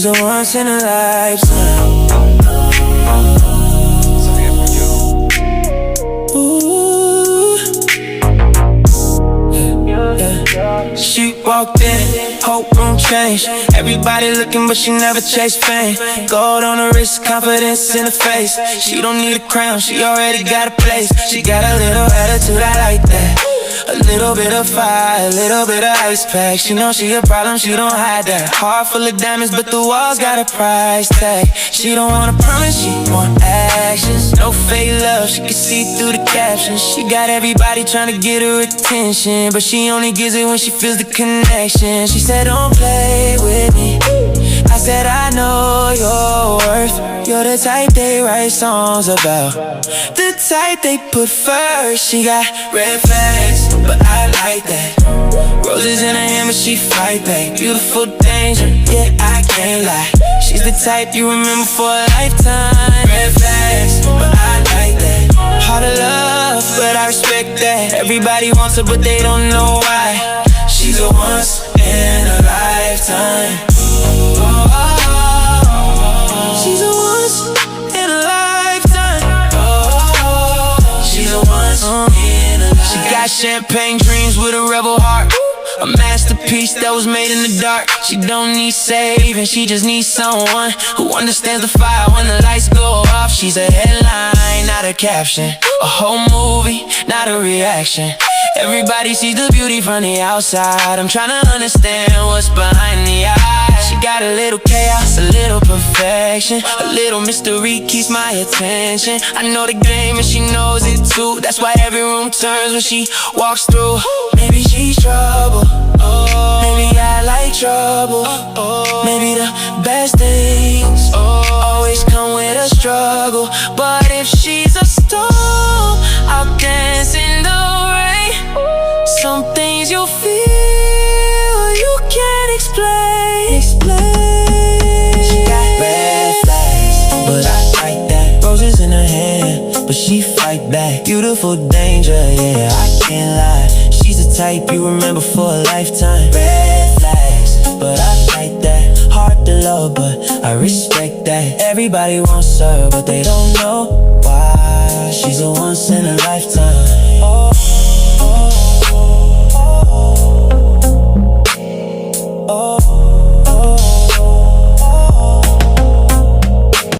She's a once in a lifetime. Ooh. Yeah. She walked in, whole room changed. Everybody looking but she never chased fame. Gold on her wrist, confidence in her face. She don't need a crown, she already got a place. She got a little attitude, I like that. A little bit of fire, a little bit of ice pack. She knows she a problem, she don't hide that. Heart full of diamonds, but the walls got a price tag. She don't want a promise, she want actions. No fake love, she can see through the captions. She got everybody trying to get her attention, but she only gives it when she feels the connection. She said, don't play with me. I said, I know your worth. You're the type they write songs about, the type they put first. She got red flags, but I like that. Roses in her hand, but she fight back. Beautiful danger, yeah, I can't lie. She's the type you remember for a lifetime. Red flags, but I like that. Hard to love, but I respect that. Everybody wants her, but they don't know why. She's a once in a lifetime. She's a once in a lifetime. She's a once in a lifetime. She got champagne dreams with a rebel heart, a masterpiece that was made in the dark. She don't need saving, she just needs someone who understands the fire when the lights go off. She's a headline, not a caption. A whole movie, not a reaction. Everybody sees the beauty from the outside. I'm trying to understand what's behind the eyes. She got a little chaos, a little perfection. A little mystery keeps my attention. I know the game and she knows it too. That's why every room turns when she walks through. Maybe she's trouble, maybe I like trouble. Maybe the best things always come with a struggle. But if she's a storm, I'll dance in the rain. Some things you'll feel you can't explain. She got red flags, but I like that. Roses in her hand, but she fight back. Beautiful danger, yeah, I can't lie. She's the type you remember for a lifetime. Red flags, but I like that. Hard to love, but I respect that. Everybody wants her, but they don't know why. She's a once in a lifetime.